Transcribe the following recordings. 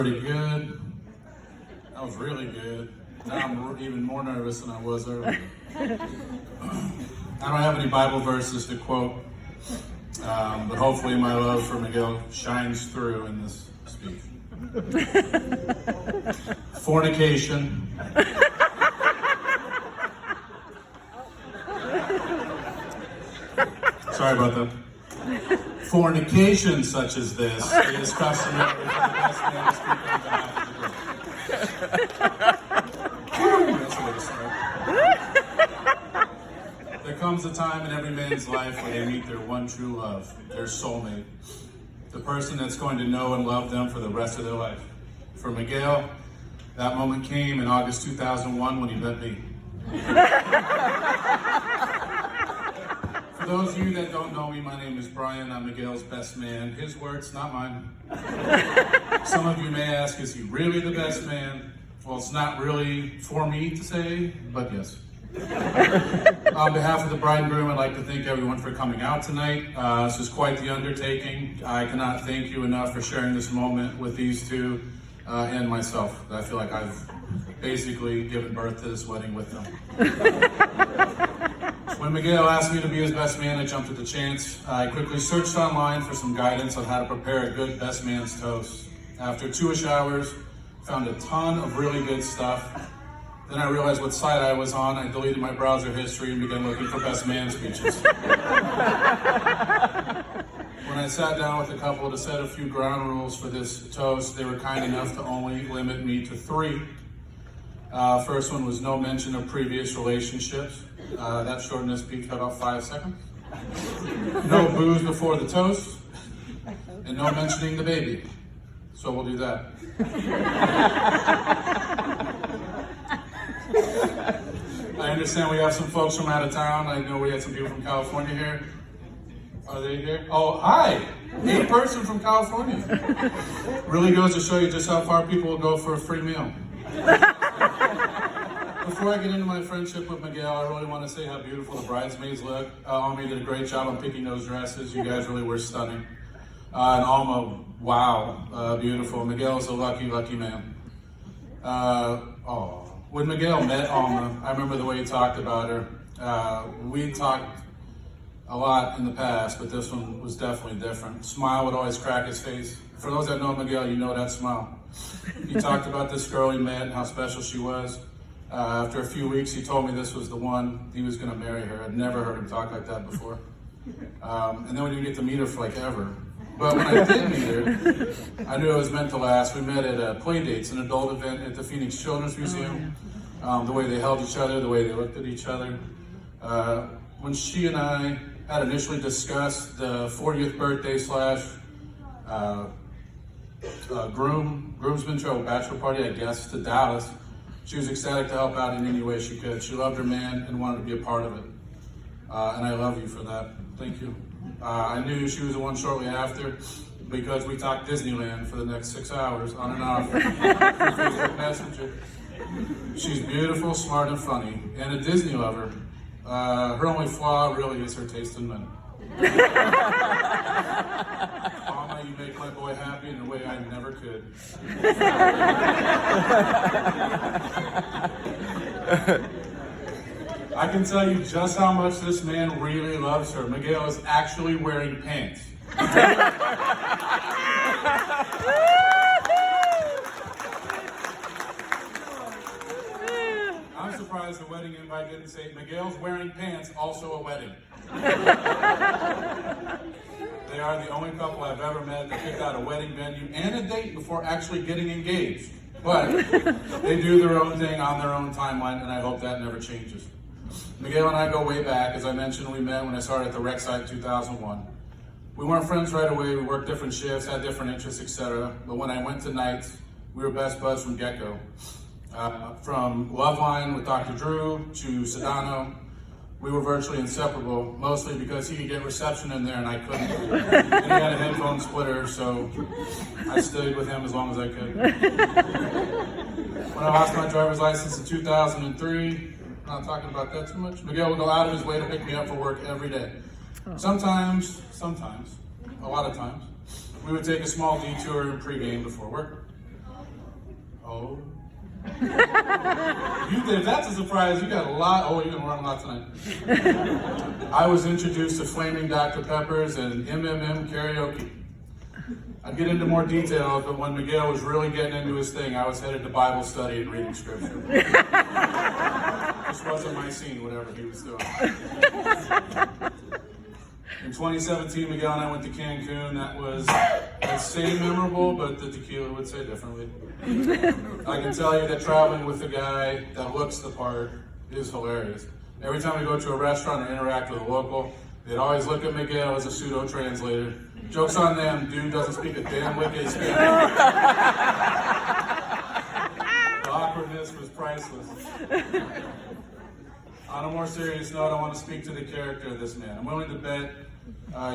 Pretty good. That was really good. Now I'm even more nervous than I was earlier. I don't have any Bible verses to quote, but hopefully my love for Miguel shines through in this speech. Fornication. Sorry about that. Fornication such as this is customary for the best man to speak on behalf of the group. That's the way to start. There comes a time in every man's life when they meet their one true love, their soulmate, the person that's going to know and love them for the rest of their life. For Miguel, that moment came in August 2001 when he met me. For those of you that don't know me, my name is Brian. I'm Miguel's best man. His words, not mine. Some of you may ask, is he really the best man? Well, it's not really for me to say, but yes. On behalf of the bride and groom, I'd like to thank everyone for coming out tonight. This is quite the undertaking. I cannot thank you enough for sharing this moment with these two and myself. I feel like I've basically given birth to this wedding with them. When Miguel asked me to be his best man, I jumped at the chance. I quickly searched online for some guidance on how to prepare a good best man's toast. After 2-ish hours, found a ton of really good stuff. Then I realized what site I was on. I deleted my browser history and began looking for best man speeches. When I sat down with a couple to set a few ground rules for this toast, they were kind enough to only limit me to 3. First one was no mention of previous relationships. That shortened this speech by about 5 seconds. No booze before the toast, and no mentioning the baby. So we'll do that. I understand we have some folks from out of town. I know we had some people from California here. Are they here? Oh, hi! A person from California. Really goes to show you just how far people will go for a free meal. Before I get into my friendship with Miguel, I really want to say how beautiful the bridesmaids look. Alma did a great job on picking those dresses. You guys really were stunning. And Alma, wow, beautiful. Miguel's a lucky, lucky man. When Miguel met Alma, I remember the way he talked about her. We talked a lot in the past, but this one was definitely different. Smile would always crack his face. For those that know Miguel, you know that smile. He talked about this girl he met and how special she was. After a few weeks, he told me this was the one, he was going to marry her. I'd never heard him talk like that before. And then we didn't get to meet her for like ever. But when I did meet her, I knew it was meant to last. We met at Playdates, an adult event at the Phoenix Children's Museum. The way they held each other, the way they looked at each other. When she and I had initially discussed the 40th birthday / groomsmen travel bachelor party, I guess, to Dallas, she was ecstatic to help out in any way she could. She loved her man and wanted to be a part of it. And I love you for that. Thank you. I knew she was the one shortly after because we talked Disneyland for the next 6 hours on and off through Facebook Messenger. She's beautiful, smart, and funny, and a Disney lover. Her only flaw really is her taste in men. Mama, you make my boy happy in a way I never could. I can tell you just how much this man really loves her. Miguel is actually wearing pants. I'm surprised the wedding invite didn't say, Miguel's wearing pants, also a wedding. They are the only couple I've ever met that picked out a wedding venue and a date before actually getting engaged. But they do their own thing on their own timeline, and I hope that never changes. Miguel and I go way back. As I mentioned, we met when I started at the rec site in 2001. We weren't friends right away. We worked different shifts, had different interests, etc. But when I went to nights, we were best buds from get-go. From Loveline with Dr. Drew to Sedano, we were virtually inseparable, mostly because he could get reception in there and I couldn't. And he had a headphone splitter, so I stayed with him as long as I could. When I lost my driver's license in 2003, I'm not talking about that too much, Miguel would go out of his way to pick me up for work every day. Sometimes, a lot of times, we would take a small detour in pregame before work. If that's a surprise, you got a lot. Oh, you're going to run a lot tonight. I was introduced to Flaming Dr. Peppers and MMM karaoke. I'll get into more detail, but when Miguel was really getting into his thing, I was headed to Bible study and reading scripture. This wasn't my scene, whatever he was doing. In 2017, Miguel and I went to Cancun. That was, I'd say memorable, but the tequila would say differently. I can tell you that traveling with a guy that looks the part is hilarious. Every time we go to a restaurant or interact with a local, they'd always look at Miguel as a pseudo-translator. Joke's on them, dude doesn't speak a damn lick of Spanish. The awkwardness was priceless. On a more serious note, I want to speak to the character of this man. I'm willing to bet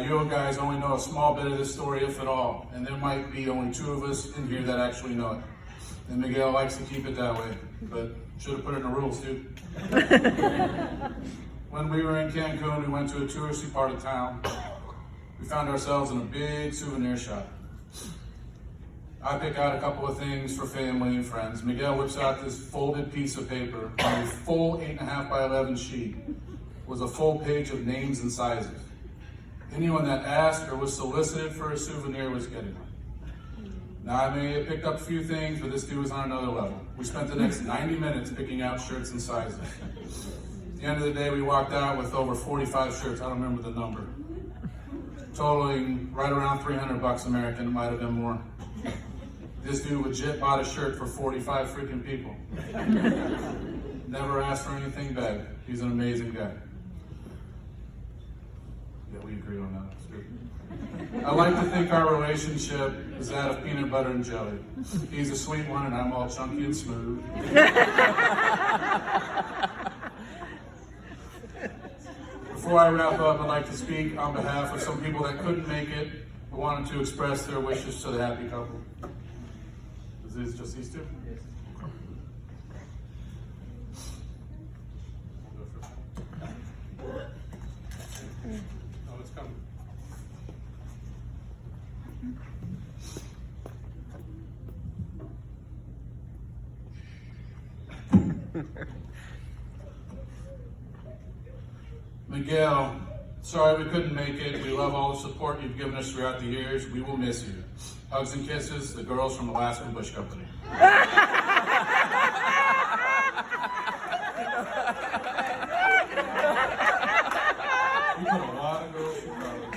you guys only know a small bit of this story, if at all, and there might be only 2 of us in here that actually know it. And Miguel likes to keep it that way, but should have put it in the rules too. When we were in Cancun, we went to a touristy part of town. We found ourselves in a big souvenir shop. I pick out a couple of things for family and friends. Miguel whips out this folded piece of paper. On a full 8.5 by 11 sheet was a full page of names and sizes. Anyone that asked or was solicited for a souvenir was getting one. Now, I may have picked up a few things, but this dude was on another level. We spent the next 90 minutes picking out shirts and sizes. At the end of the day, we walked out with over 45 shirts. I don't remember the number. Totaling right around $300 American, it might have been more. This dude legit bought a shirt for 45 freaking people. Never asked for anything back. He's an amazing guy. Yeah, we agree on that. It's good. I like to think our relationship is that of peanut butter and jelly. He's a sweet one and I'm all chunky and smooth. Before I wrap up, I'd like to speak on behalf of some people that couldn't make it but wanted to express their wishes to the happy couple. Is this just these 2? Yes. Oh, it's coming. Miguel, sorry we couldn't make it. We love all the support you've given us throughout the years. We will miss you. Hugs and kisses, the girls from Alaskan Bush Company. You put a lot of girls through college.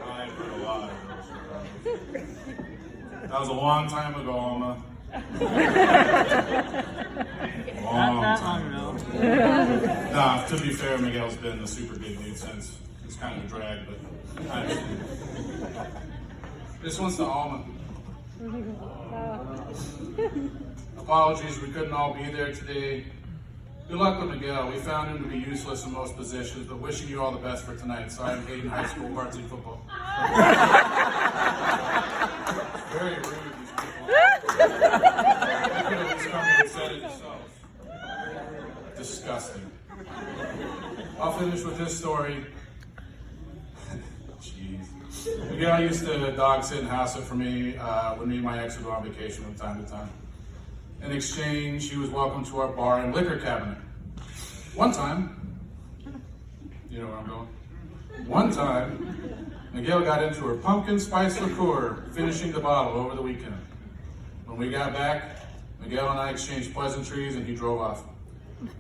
I put a lot of girls through college. That was a long time ago, Alma. Long time ago. Nah, to be fair, Miguel's been a super big dude since. It's kind of a drag, but I understand. This one's to Alma. Apologies, we couldn't all be there today. Good luck with Miguel. We found him to be useless in most positions, but wishing you all the best for tonight. Sorry, I'm hating high school varsity football. Very rude, these people. You could have just come here and said it yourselves. Disgusting. I'll finish with this story. Jeez. Miguel used to dog sit and house it for me when me and my ex would go on vacation from time to time. In exchange, he was welcome to our bar and liquor cabinet. One time, you know where I'm going? One time, Miguel got into her pumpkin spice liqueur, finishing the bottle over the weekend. When we got back, Miguel and I exchanged pleasantries and he drove off.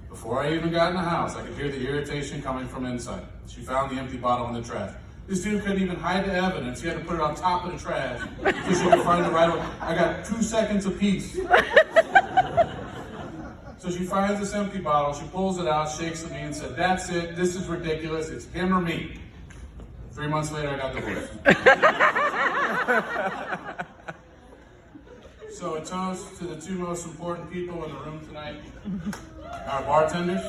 Before I even got in the house, I could hear the irritation coming from inside. She found the empty bottle in the trash. This dude couldn't even hide the evidence. He had to put it on top of the trash so she could find the right one. I got 2 seconds apiece. So she finds this empty bottle, she pulls it out, shakes at me and said, "That's it, this is ridiculous, it's him or me." 3 months later, I got divorced. So a toast to the 2 most important people in the room tonight. Our bartenders.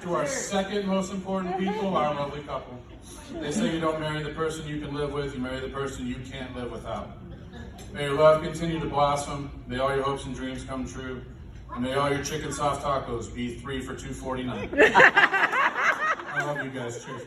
To our second most important people, our lovely couple. They say you don't marry the person you can live with, you marry the person you can't live without. May your love continue to blossom. May all your hopes and dreams come true. And may all your chicken soft tacos be 3 for $2.49. I love you guys. Cheers.